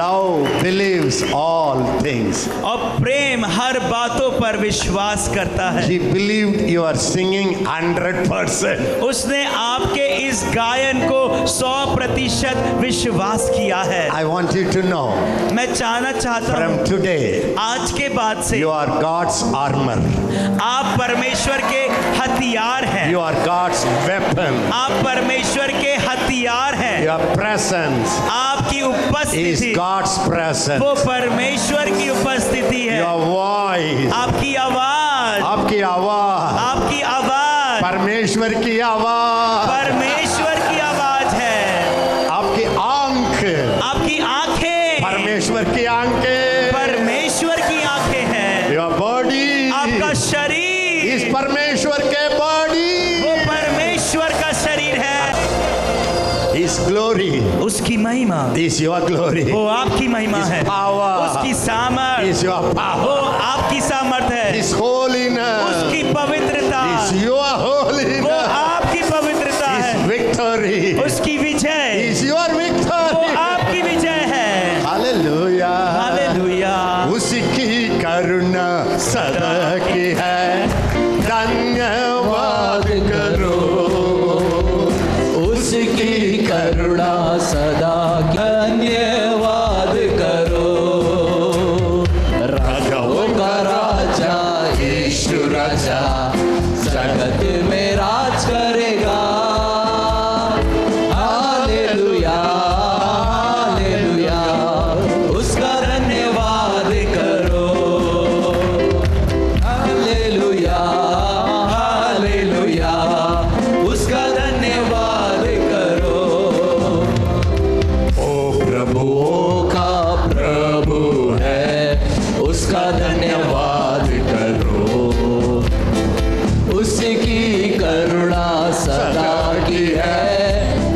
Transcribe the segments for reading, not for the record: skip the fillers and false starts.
love believes all things. और प्रेम हर बातों पर विश्वास करता है। He believed you are singing 100%. उसने आपके इस गायन को 100% विश्वास किया है। I want you to know, मैं जानना चाहता from हूँ today, आज के बाद से you are God's armor. आप परमेश्वर के हथियार हैं। You are God's weapon. आप परमेश्वर के हथियार हैं। Your presence आपकी is उपस्थिति God's presence. वो परमेश्वर की उपस्थिति है। Your voice, आपकी आवाज, आपकी आवाज, आपकी आवाज परमेश्वर की आवाज, परमेश्वर की आवाज है। आपकी आंख, आपकी आंखें परमेश्वर की आंखें, परमेश्वर की आंखें हैं। Your body आपका शरीर is परमेश्वर के बॉडी, वो परमेश्वर का शरीर है। His glory उसकी महिमा is your glory. वो आपकी महिमा His है। power उसकी सामर्थ is your वो power. आपकी सामर्थ है। His holiness उसकी पवित्रता is your वो holiness. आपकी पवित्रता His है। victory उसकी विजय is your वो victory. आपकी विजय है। Hallelujah. हालेलुया। उसकी करुणा सदा की है, धन्यवाद करो। उसकी करुणा सदा धन्यवाद करो। राजाओं का राजा यीशु राजा जगत में राज करेगा। हालेलुया हालेलुया उसका धन्यवाद करो। हालेलुया हालेलुया उसका धन्यवाद करो। ओ प्रभुओं का प्रभु है उसका धन्यवाद करो। उसकी करुणा सदा की है,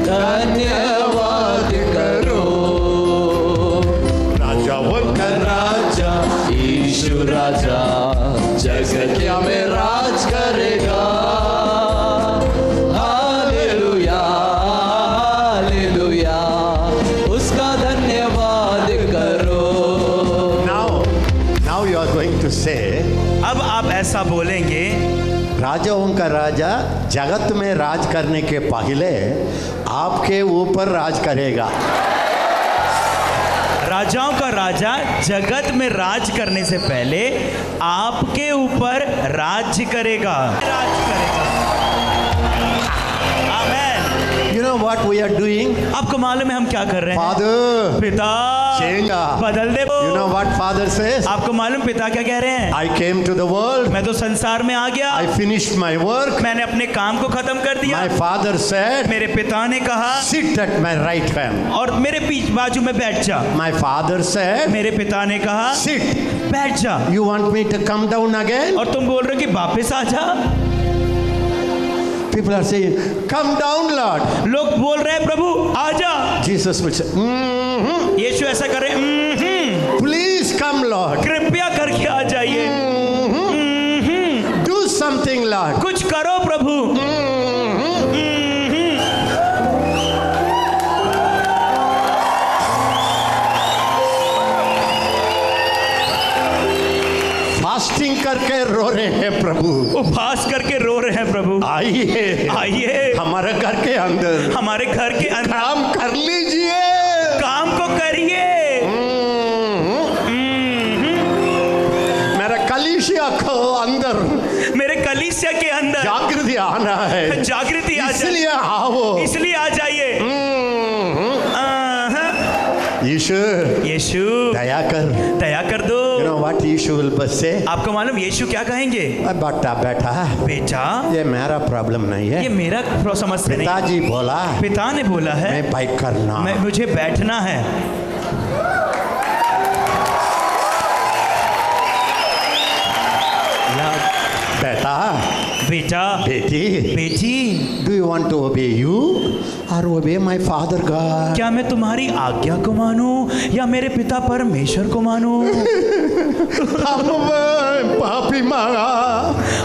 धन्यवाद करो। राजाओं का राजा यीशु राजा जगत में राज करेगा। हालेलुया हालेलुया उसका धन्यवाद करो। now you are going to say, अब आप ऐसा बोलेंगे, राजाओं का राजा जगत में राज करने के पहले आपके ऊपर राज करेगा। राजाओं का राजा जगत में राज करने से पहले आपके ऊपर राज्य करेगा। राज करेगा। आमेन। You know what we are doing? आपको मालूम है हम क्या कर रहे हैं? Father, पिता change. बदल दे। You know what Father says? आपको मालूम पिता क्या कह रहे हैं? I came to the world. मैं तो संसार में आ गया, I finished my work. मैंने अपने काम को खत्म कर दिया। My father said, मेरे पिता ने कहा sit at my right hand. और मेरे पीछे बाजू में बैठ जा। My father said, मेरे पिता ने कहा sit. बैठ जा। You want me to come down again? और तुम बोल रहे हो कि वापस आ जा। People are saying, come down, Lord. लोग बोल रहे हैं प्रभु आ जा। Jesus will say, यीशु ऐसा कर रहे हैं, please come, Lord. कृपया करके आ जाइए। Do something, Lord. कुछ करो प्रभु। फास्टिंग करके रो रहे हैं प्रभु, उपवास करके रो रहे हैं प्रभु। आइए आइए हमारे घर के अंदर हमारे घर के अंदर काम कर लीजिए। काम को करिए। मेरे कलीसिया को अंदर मेरे कलीसिया के अंदर जागृति आना है, जागृति आ जाए, इसलिए आओ। इसलिए आ जाइए। यीशु यीशु दया कर दो। You know what Yeshu will say? आपको मालूम यीशु क्या कहेंगे? बेटा बेटा बेटा ये मेरा प्रॉब्लम नहीं ये है, मेरा समस्या नहीं। पिताजी बोला, पिता ने बोला है मैं बाइक करना, मुझे बैठना है। बेटा बेटा बेटी, बेटी do you want to obey you or obey my father God? क्या मैं तुम्हारी आज्ञा को मानूं या मेरे पिता परमेश्वर को मानूं? हम पापी माँ,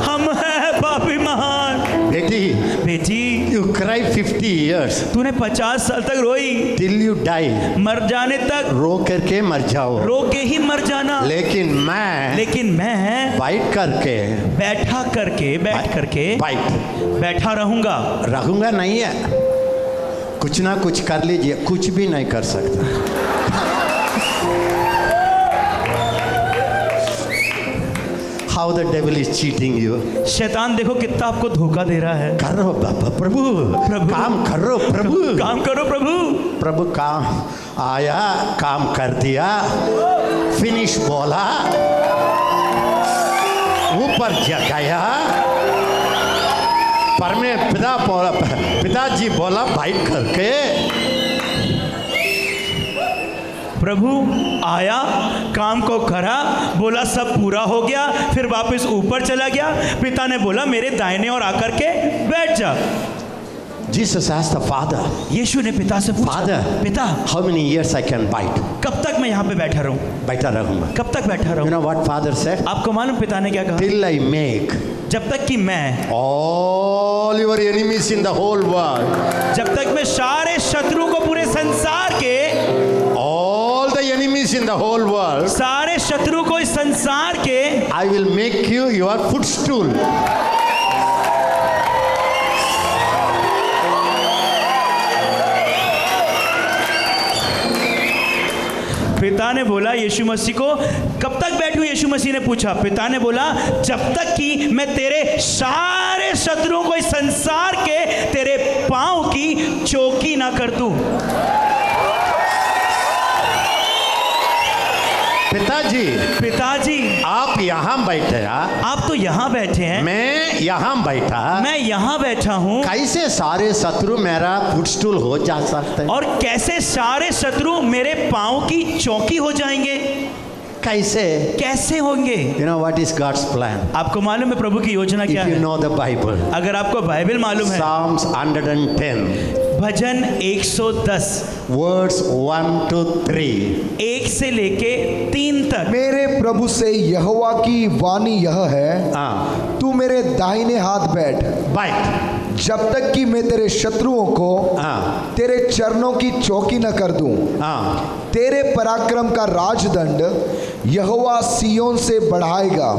हम हैं पापी महान। बेटी बेटी You cry 50 years तूने 50 साल तक रोई, till you die. मर जाने तक रो करके मर जाओ। रो के ही मर जाना। लेकिन मैं बैठ करके बैठा रहूंगा नहीं है। कुछ ना कुछ कर लीजिए, कुछ भी नहीं कर सकता। How the devil is cheating you. शैतान देखो कितना आपको धोखा दे रहा है। करो बाबा, प्रभु काम करो, काम करो प्रभु काम आया, काम कर दिया, फिनिश बोला, ऊपर जगाया, पर में पिताजी बोला बैठ करके। प्रभु आया, काम को करा, बोला सब पूरा हो गया, फिर वापस ऊपर चला गया। पिता ने बोला मेरे दाहिने और आकर के बैठ जा। Jesus asked the father, यीशु ने पिता से पूछा, Father, पिता how many years I can bite? कब तक मैं यहाँ पे बैठा रहूँ? बैठा रहूंगा। कब तक बैठा You रहूँ? know what father said? आपको मालूम पिता ने क्या कहा? Till I make जब तक कि मैं all your enemies in the whole world, जब तक मैं सारे शत्रु को पूरे संसार के, all the enemies in the whole world, सारे शत्रु को इस संसार के, I will make you your footstool. पिता ने बोला यीशु मसीह को, कब तक बैठूं? यीशु मसीह ने पूछा। पिता ने बोला जब तक कि मैं तेरे सारे शत्रुओं को इस संसार के तेरे पांव की चौकी ना कर दूं। पिताजी आप यहाँ बैठे हैं, आप तो यहाँ बैठे हैं, मैं यहाँ बैठा हूँ। कैसे सारे शत्रु मेरा फुटस्टूल हो जा सकते हैं? और कैसे सारे शत्रु मेरे पांव की चौकी हो जाएंगे? कैसे होंगे? You know what is God's plan? आपको मालूम है प्रभु की योजना क्या If you है? know the Bible, अगर आपको बाइबल मालूम है, Psalms 110, भजन 110 वर्ड्स 1 to 3, 1 से लेके 3 तक। मेरे प्रभु से यहोवा की वाणी यह है, हाँ, तू मेरे दाहिने हाथ बैठ, जब तक कि मैं तेरे शत्रुओं को हाँ, तेरे चरणों की चौकी न कर दूं। हाँ, तेरे पराक्रम का राजदंड यहोवा सियोन से बढ़ाएगा।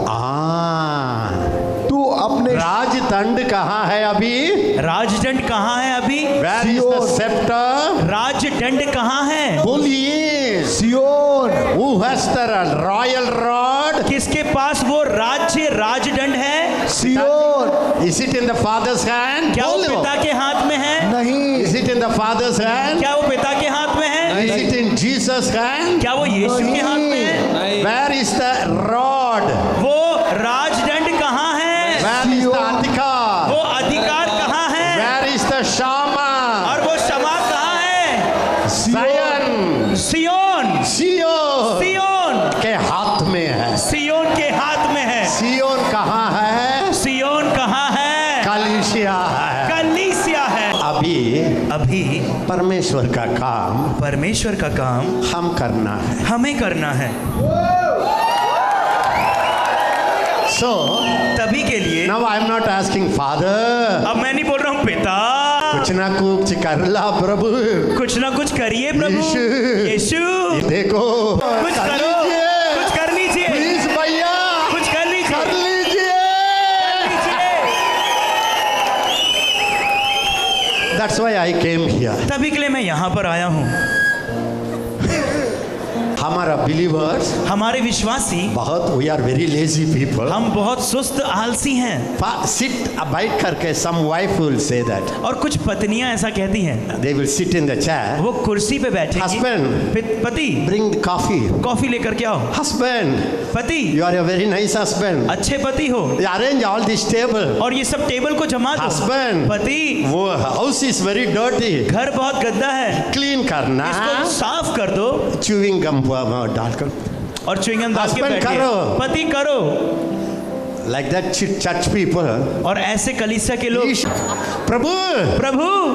तू अपने राजदंड कहाँ है अभी? राजदंड कहाँ है अभी? Where is the scepter? राजदंड कहाँ है? बोलिए, सियोन। Who has the royal rod? किसके पास वो राजदंड है? सियोन। Is it in the father's hand? क्या वो पिता के हाथ में है? नहीं। Is it in the father's hand? क्या वो पिता के हाथ में है? Is it in Jesus' hand? क्या वो यीशु के हाथ में है? Where is the rod? वो राजदंड कहाँ है? Where is the अधिकार? वो अधिकार कहाँ है? Where is the Shama? और वो क्षमा कहाँ है? Zion. सियोन के हाथ में है। सियोन के हाथ में है। सियोन कहाँ है? सियोन कहाँ है? कलीसिया है। अभी परमेश्वर का काम हम करना है, हमें करना है। So तभी के लिए now I am not asking Father, अब मैं नहीं बोल रहा हूँ पिता, कुछ ना कुछ कर ला प्रभु, कुछ ना कुछ करिए प्रभु यीशु, देखो कुछ करो, कुछ कर लीजिए प्लीज भैया, कुछ कर लीजिए। That's why I came here. तभी के लिए मैं यहाँ पर आया हूँ। हमारा बिलीवर्स, हमारे विश्वासी बहुत we are very lazy people. हम बहुत सुस्त आलसी हैं। Sit बैठ करके some wife will say that. और कुछ पत्नियां ऐसा कहती हैं। They will sit in the chair. वो कुर्सी पे बैठेंगी। Husband, पति, bring the coffee. कॉफी लेकर के आओ। Husband, पति, you are a very nice husband. अच्छे पति हो। Arrange all this table. और ये सब टेबल को जमा दो। Husband, पति, वो house is very dirty. घर बहुत गंदा है। Clean करना। इसको साफ कर दो। Chewing gum डालकर और च्युइंगम डाल के Husband बैठिए। करो। पति करो। Like that church people. और ऐसे कलीसिया के लोग, प्रभु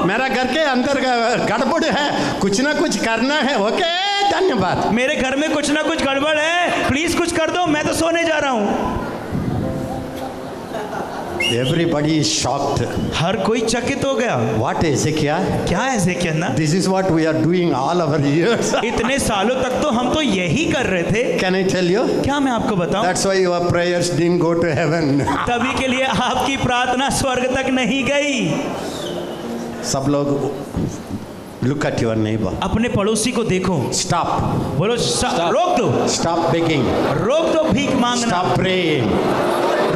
मेरा घर के अंदर गड़बड़ है, कुछ ना कुछ करना है। ओके, धन्यवाद। मेरे घर में कुछ ना कुछ गड़बड़ है, प्लीज कुछ कर दो, मैं तो सोने जा रहा हूँ। Everybody is shocked. हर कोई चकित हो गया। What is it? क्या ऐसे कहना? This is what we are doing all our years. इतने सालों तक तो हम तो यही कर रहे थे। Can I tell you? क्या मैं आपको बताऊं? That's why your prayers didn't go to heaven. तभी के लिए आपकी प्रार्थना स्वर्ग तक नहीं गई। सब लोग look at your neighbor. अपने पड़ोसी को देखो। Stop. बोलो रोक दो, Stop begging. रोक दो भीख मांगना, Stop praying.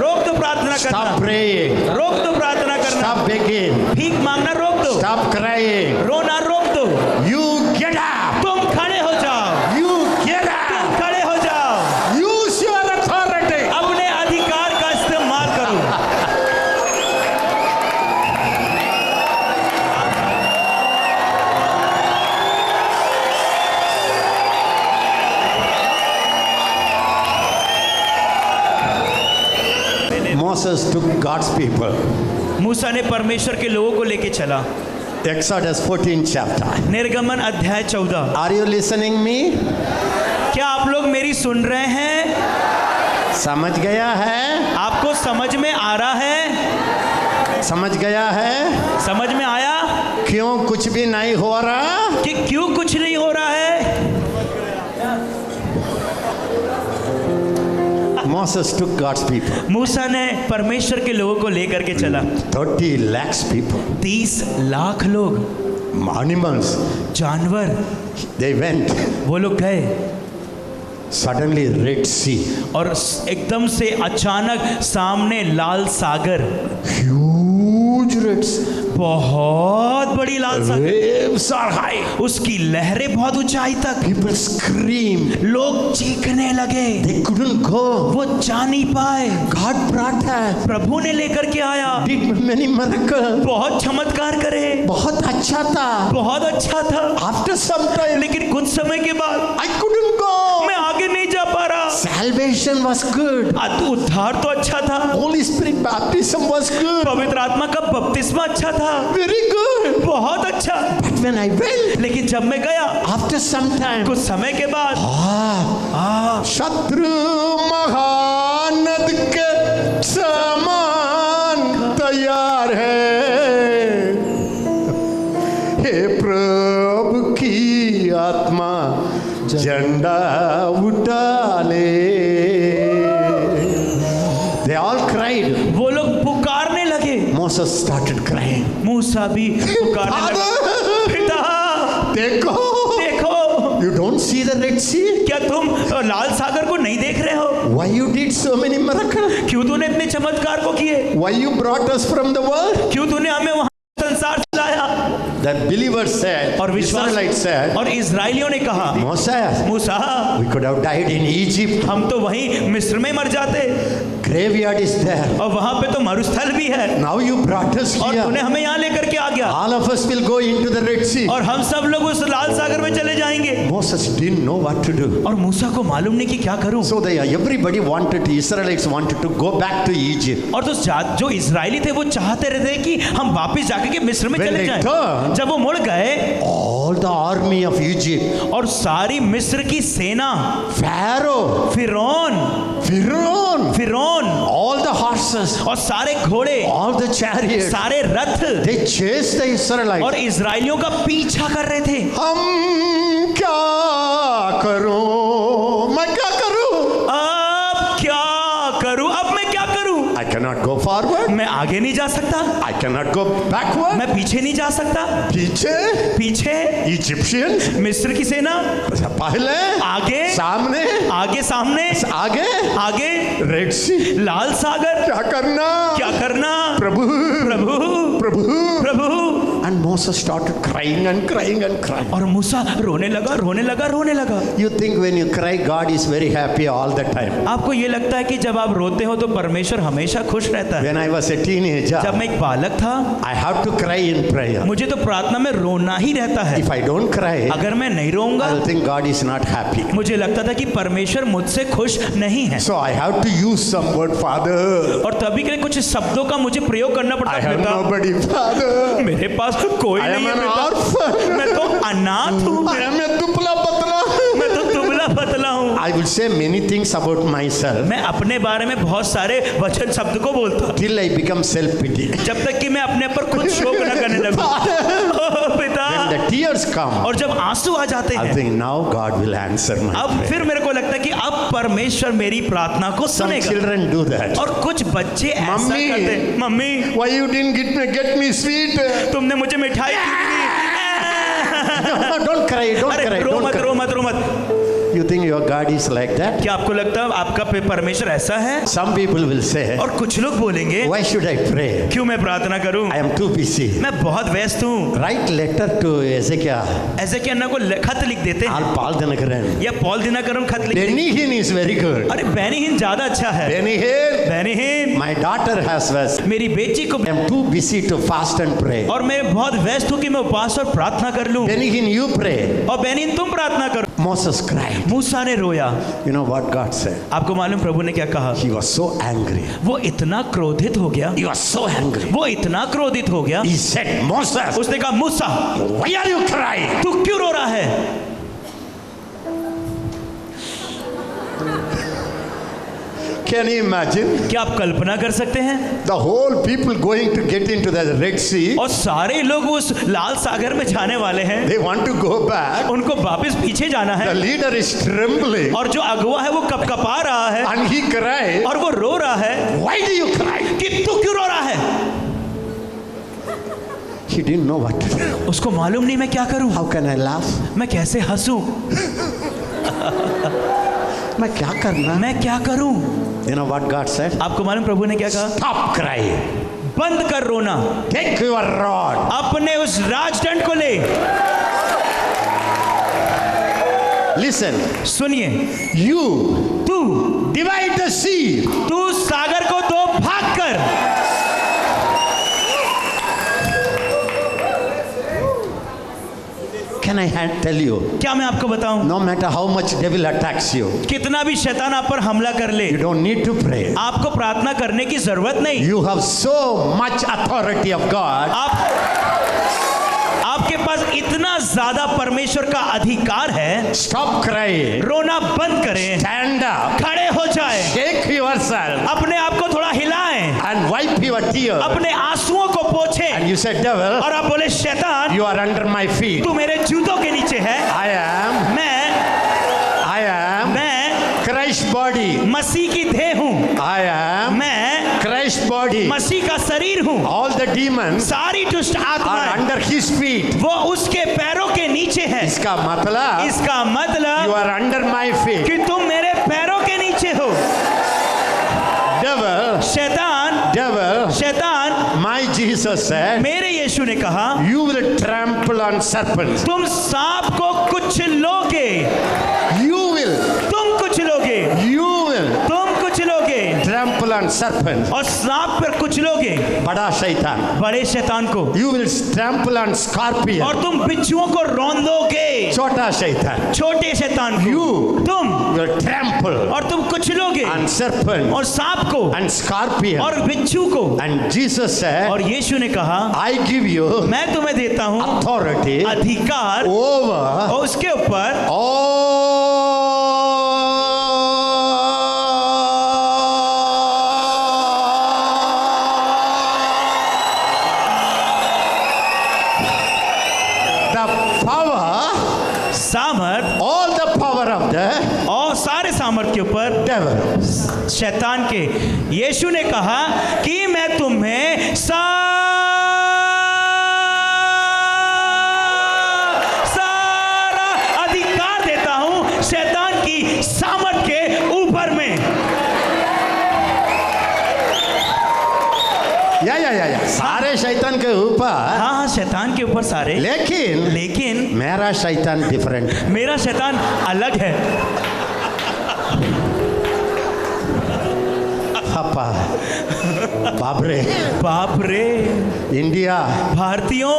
रोक दो प्रार्थना Stop करना, praying. रोक दो प्रार्थना करना, Stop begging. भीख मांगना रोक दो, Stop crying. रोना रोक दो। You get up. तुम खड़े हो जाओ, You get तुम up. खड़े हो जाओ, Use your authority. अपने अधिकार का इस्तेमाल करो। Moses took God's people. मूसा ने परमेश्वर के लोगों को लेके चला। Exodus 14 chapter. निर्गमन अध्याय 14। Are you listening me? क्या आप लोग मेरी सुन रहे हैं? समझ गया है? आपको समझ में आ रहा है? समझ गया है? समझ में आया क्यों कुछ भी नहीं हो रहा? कि क्यों कुछ नहीं हो रहा है? Moses took God's people. मूसा ने परमेश्वर के लोगों को लेकर के चला। 30 lakhs people. 30 लाख लोग, Animals. जानवर, They went. वो लोग गए Suddenly Red Sea. और एकदम से अचानक सामने लाल सागर, Huge Red Sea. बहुत बड़ी लाल सागर, Waves are high. उसकी लहरें बहुत ऊंचाई तक। People screamed. लोग चीखने लगे, They couldn't go. वो जा नहीं पाए। God brought her. प्रभु ने लेकर के आया, Did many miracles. बहुत चमत्कार करे, बहुत अच्छा था. बहुत अच्छा था। After some time, लेकिन कुछ समय के बाद I couldn't go. मैं आगे नहीं जा पा रहा। Salvation was good. उद्धार तो अच्छा था, Holy Spirit baptism was good. पवित्र आत्मा का बपतिस्मा अच्छा था, Very good. बहुत अच्छा। But when I went, लेकिन जब मैं गया, after some time, कुछ समय के बाद, शत्रु महानद के समान तैयार है, हे प्रभु की आत्मा झंडा उठा ले। They all cried. वो लोग पुकारने लगे। Moses started crying. मूसा भी पुकारने लगा, Father, पिता देखो, देखो, you don't see the Red Sea? क्या तुम लाल सागर को नहीं देख रहे हो? Why you did so many miracles? क्यों तूने इतने चमत्कार को किए? Why you brought us from the world? क्यों तूने हमें वहां संसार से लाया? The believers said, और Israelites said, और इजराइलियों ने कहा, Moses, Musa, we could have died in Egypt. हम तो वहीं मिस्र में मर जाते, Graveyard is there. और वहां पे तो मरुस्थल भी है, Now you brought us और तूने here. हमें यहाँ लेकर के आ गया, All of us will go into the Red Sea. और हम सब लोग उस लाल सागर में चले जाएंगे। Moses didn't know what to do. और मूसा को मालूम नहीं कि क्या करूं। So everybody wanted, Israelites wanted to go back to Egypt. और तो जो इजरायली थे वो चाहते रहते कि हम वापस जाकर के मिस्र में When चले they जाएं। turned, जब वो मुड़ गए, all the army of Egypt, और सारी मिस्र की सेना, Pharaoh, फिरौन, all the horses, और सारे घोड़े, all the chariots, सारे रथ, they chased the Israelites. और इजरायलियों का पीछा कर रहे थे। हम क्या करूं? मैं क्या करूं? अब क्या करूं? अब मैं क्या करूं? I cannot go forward. मैं आगे नहीं जा सकता, I cannot go backward. मैं पीछे नहीं जा सकता। पीछे पीछे Egyptians, मिस्र की सेना, पहले आगे, सामने, आगे सामने, आगे आगे रेड सी। लाल सागर। क्या करना? क्या करना? प्रभु, प्रभु, प्रभु। प्रभु। And Moses started crying and crying and crying. और मूसा रोने लगा, रोने लगा, रोने लगा। You think when you cry, God is very happy all the time. आपको ये लगता है कि जब आप रोते हो तो परमेश्वर हमेशा खुश रहता है। When I was a teenager, जब मैं एक बालक था, I have to cry in prayer. मुझे तो प्रार्थना में रोना ही रहता है। If I don't cry, अगर मैं नहीं रोऊंगा, I will think God is not happy. मुझे लगता था कि परमेश्वर मुझसे खुश नहीं है। So I have to use some word, Father. और तभी के लिए कुछ शब्दों का मुझे प्रयोग करना पड़ता I है। have पिता, nobody, Father. मेरे पास कोई I am नहीं है an पिता। orphan. मैं तो अनाथ हूँ, I am a दुबला पतला. मैं तो दुबला पतला हूँ। I will say many things about myself मैं अपने बारे में बहुत सारे वचन शब्द को बोलता हूँ, till I become self-pity. जब तक कि मैं अपने पर खुद शोक न करने लगूं। ओह पिता, When the tears come, और जब आंसू आ जाते I हैं, think now God will answer my अब prayer. फिर मेरे को लगता है कि अब परमेश्वर मेरी प्रार्थना को Some सुनेगा। children do that. और कुछ बच्चे ऐसा मम्मी, करते हैं, mummy Why you didn't get me sweet? तुमने मुझे मिठाई क्यों नहीं दी? No, don't cry, don't अरे cry, रो don't मत, cry. रो मत, रो मत। You think your God is like that? क्या आपको लगता है आपका परमेश्वर ऐसा है? Some people will say, और कुछ लोग बोलेंगे, why should I pray? क्यों मैं प्रार्थना करूं? I am too busy. मैं बहुत व्यस्त हूँ। Write letter to Ezekiel. ऐसे कि अन्ना को खत लिख देते हैं, Or Paul Dinakaran. या पॉल दिनाकरम खत लिख देते हैं। Benny Hinn is very good. अरे बेनीहीन ज्यादा अच्छा है। Benny Hinn, बेनीहीन, my daughter has was. मेरी बेटी को, I am too busy to fast and pray. और मैं बहुत व्यस्त हूँ कि मैं उपवास और प्रार्थना कर लूं। Benny Hinn, you pray. और बेनीहीन तुम प्रार्थना करो। Moses cried. मूसा ने रोया। You know what God said? आपको मालूम प्रभु ने क्या कहा? He was so angry. वो इतना क्रोधित हो गया, He was so angry. वो इतना क्रोधित हो गया, He said, Moses, उसने कहा मूसा why are you crying? तू क्यों रो रहा है? Can you imagine? क्या आप कल्पना कर सकते हैं? The whole people going to get into the Red Sea. और सारे लोग उस लाल सागर में जाने वाले हैं, They want to go back. उनको वापस पीछे जाना The है, leader is trembling. और जो अगुवा है वो कपकपा रहा है, And he cried, और वो रो रहा है why do you cry? कि तू क्यों रो रहा है? He didn't know what to do. उसको मालूम नहीं मैं क्या करूं, How can I laugh? मैं कैसे हंसूं, मैं क्या करना? मैं क्या करूं? You know what God said? आपको मालूम प्रभु ने क्या कहा? Stop crying. बंद कर रोना, Take your rod. अपने उस राजदंड को ले। Listen. सुनिए, You तू divide the sea. तू सागर को दो भाग कर। Can I tell you? क्या मैं आपको बताऊं, No matter how much devil attacks you, कितना भी शैतान आप पर हमला कर ले, you don't need to pray. आपको प्रार्थना करने की जरूरत नहीं। You have so much authority of God. आपके पास इतना ज्यादा परमेश्वर का अधिकार है। Stop crying. रोना बंद करें, Stand up. खड़े हो जाए, Shake yourself अपने आप को थोड़ा हिलाएं, and wipe your tears. अपने आंसुओं को पोंछें, And you said, devil, और आप बोले शैतान you are under my feet. तू मेरे जूतों के नीचे है। I am Christ's body. मसीह की देह हूँ, I am मैं Christ's body. मसीह का शरीर हूँ। All the demons सारी दुष्ट are आत्माएं under his feet. वो उसके पैरों के नीचे है। इसका मतलब इसका you मतलब are under my feet. कि तुम मेरे पैरों के नीचे हो। Devil, शैतान, my Jesus said, मेरे यीशु ने कहा you will trample on serpents. तुम सांप को कुछ लोगे, You will तुम कुछ लोगे, trample on serpents. और सांप पर कुछ लोगे, बड़ा शैतान. बड़े शैतान को, You will trample on scorpion. और तुम बिच्छुओं को रौंदोगे, छोटा शैतान. छोटे शैतान को तुम will trample और तुम कुछ लोगे, on serpent और सांप को and scorpion. और बिच्छू को। And Jesus said, और यीशु ने कहा I give you मैं तुम्हें देता हूँ authority अधिकार over और उसके ऊपर all the power of the और सारे सामर्थ के ऊपर devil. शैतान के। यीशु ने कहा कि मैं तुम्हें सारा अधिकार देता हूं शैतान की सामर्थ के ऊपर में। या सारे शैतान के ऊपर, हाँ शैतान के ऊपर सारे, लेकिन मेरा शैतान डिफरेंट. मेरा शैतान अलग है। पापा, बाप रे, इंडिया, भारतीयों,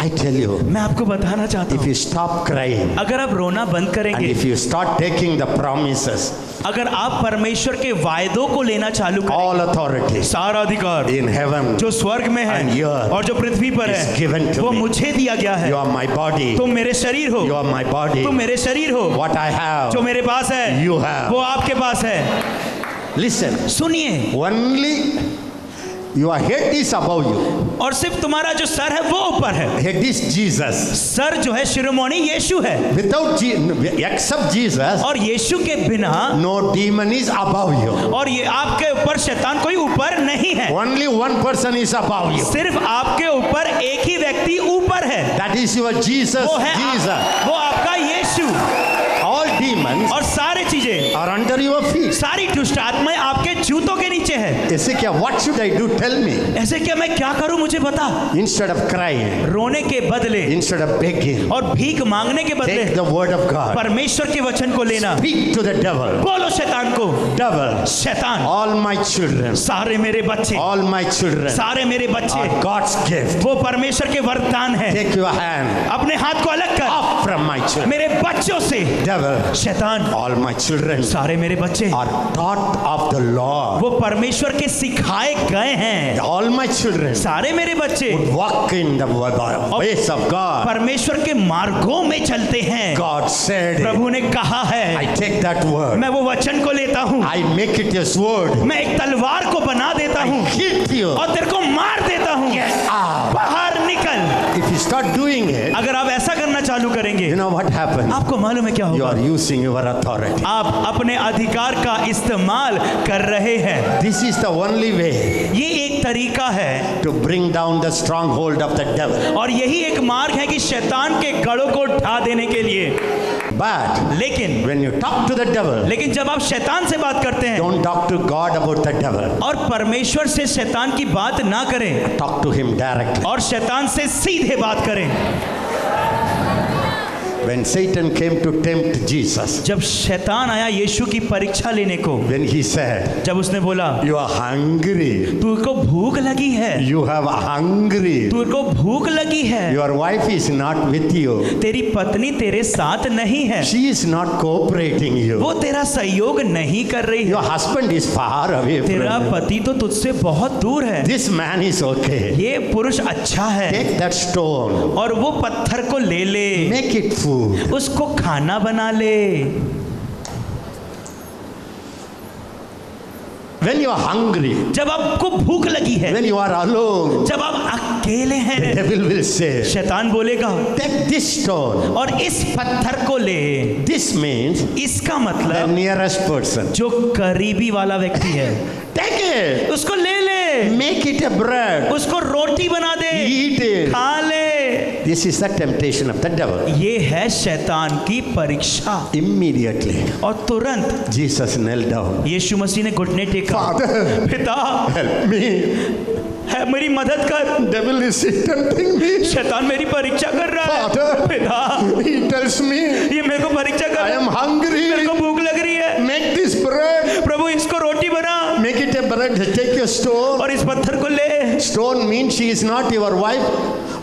I tell you, मैं आपको बताना चाहता if हूँ, you stop crying अगर आप रोना बंद and करेंगे, if you start taking the promises, अगर आप परमेश्वर के वायदों को लेना चालू करें, all authority सारा अधिकार in heaven जो स्वर्ग में and है earth और जो पृथ्वी पर is है given to वो me. मुझे दिया गया है। You are my body. तुम मेरे शरीर हो, You are my body. तुम मेरे शरीर हो। What I have, जो मेरे पास है you have. वो आपके पास है। Listen, सुनिए, only your head is above you. और सिर्फ तुम्हारा जो सर है वो ऊपर है। Head is Jesus. सर जो है शिरोमणि यीशु है, Without except Jesus, और यीशु के बिना no demon is above you. और ये आपके ऊपर शैतान कोई ऊपर नहीं है। Only one person is above you. सिर्फ आपके ऊपर एक ही व्यक्ति ऊपर है, That is your Jesus. वो है Jesus. वो आपका यीशु। All demons और सारी चीजें, are under your feet. सारी दुष्ट आत्माएं आपके जूतों के नीचे है। ऐसे क्या? What should I do? Tell me. ऐसे क्या मैं क्या करूं, मुझे बता। Instead of crying, रोने के बदले instead of begging, और भीख मांगने के बदले take the word of God. परमेश्वर के वचन को लेना। Speak to the devil. बोलो शैतान को, Devil, शैतान, all my children, सारे मेरे बच्चे, all my children सारे मेरे बच्चे are God's gift. वो परमेश्वर के वरदान है। Take your hand अपने हाथ को अलग कर off from my children. मेरे बच्चों से। Devil, शैतान, all my children सारे मेरे बच्चे are taught of the Lord. वो परमेश्वर के सिखाए गए हैं। All my children सारे मेरे बच्चे walk in the ways of God. परमेश्वर के मार्गों में चलते हैं। God said, प्रभु ने कहा है, I take that word. मैं वो वचन को लेता हूँ, I make it a sword. मैं एक तलवार को बना देता हूँ Hit you. और तेरे को मार देता हूँ। Get out. बाहर निकल। If you start doing it, अगर आप ऐसा करना चालू करेंगे, you know what happens? आपको मालूम है क्या You होगा? are using your authority. आप अपने अधिकार का इस्तेमाल कर रहे हैं। This is the only way ये एक तरीका है to bring down the stronghold of the devil. और यही एक मार्ग है कि शैतान के गढ़ों को ढा देने के लिए। But लेकिन when you talk to the devil, जब आप शैतान से बात करते हैं don't talk to God about the devil. और परमेश्वर से शैतान की बात ना करें Talk to him directly. और शैतान से सीधे बात करें। When Satan came to tempt Jesus, जब शैतान आया यीशु की परीक्षा लेने को, when he said, जब उसने बोला you are hungry, तुझको भूख लगी है, you have hungry, तुझको भूख लगी है, your wife is not with you, तेरी पत्नी तेरे साथ नहीं है, she is not cooperating you, वो तेरा सहयोग नहीं कर रही your है, husband is far away तेरा from you. पति तो तुझसे बहुत दूर है, This man is okay. ये पुरुष अच्छा है, Take that stone, और वो पत्थर को ले ले, make it food. उसको खाना बना ले। When you are hungry, जब आपको भूख लगी है, when you are alone, जब आप अकेले the हैं, devil will say, शैतान बोलेगा take this stone. और इस पत्थर को ले। This means इसका the मतलब nearest person. जो करीबी वाला व्यक्ति है Take it, उसको ले ले, make it a bread, उसको रोटी बना दे, eat it. खा ले। This is the temptation of the devil. ये है शैतान की परीक्षा। Immediately, और तुरंत Jesus knelt down. यीशु मसीह ने घुटने टेका। Father, पिता, help me. है मेरी मदद कर। Devil is tempting me. शैतान मेरी परीक्षा कर रहा है। Father, पिता, he tells me, ये मेरे को परीक्षा कर I रहा am है, hungry. मेरे को भूख लग रही है। Make this bread. प्रभु इसको रोटी बना Make it a bread. Take a stone. और इस पत्थर को ले। Stone means she is not your wife,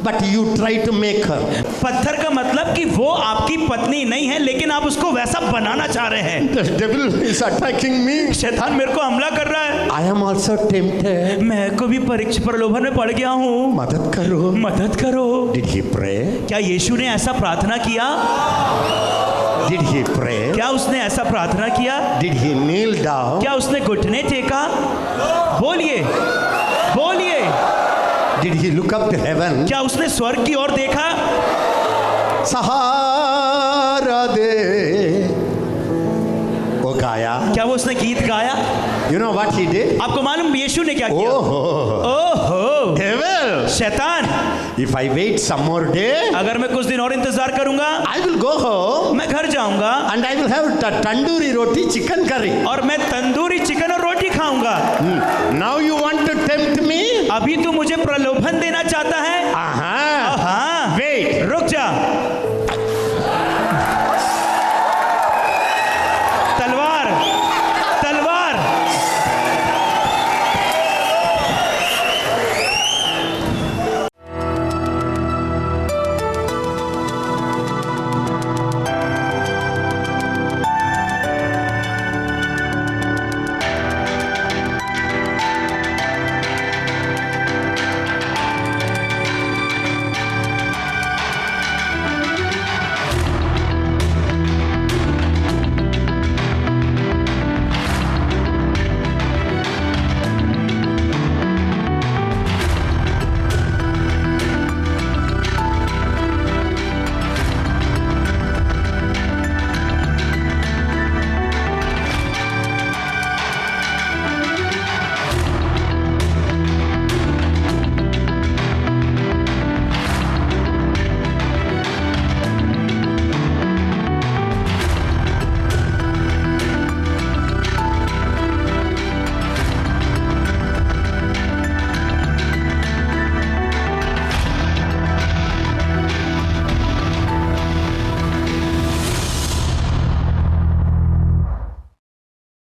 but you try to make her. पत्थर का मतलब कि वो आपकी पत्नी नहीं है, लेकिन आप उसको वैसा बनाना चाह रहे हैं। The devil is attacking me. शैतान मेरे को हमला कर रहा है। I am also tempted. मैं को भी परीक्षा प्रलोभन में पड़ गया हूँ, मदद करो. मदद करो। Did he pray? क्या यीशु ने ऐसा प्रार्थना किया? Did he pray? क्या उसने ऐसा प्रार्थना किया? Did he kneel down? क्या उसने घुटने टेका? बोलिए, बोलिए। Did he look up to heaven? क्या उसने स्वर्ग की ओर देखा? सहारा दे. वो गाया. क्या वो उसने गीत गाया? You know what he did? आपको मालूम यीशु ने क्या किया? Oh, ओहो, devil! शैतान, If I wait some more day, अगर मैं कुछ दिन और इंतजार करूंगा, I will go home मैं घर जाऊंगा and I will have tandoori roti, chicken curry. और मैं तंदूरी चिकन और रोटी खाऊंगा। Now you want to tempt me? अभी तू मुझे प्रलोभन देना चाहता है? हाँ. हाँ, Wait. रुक जा।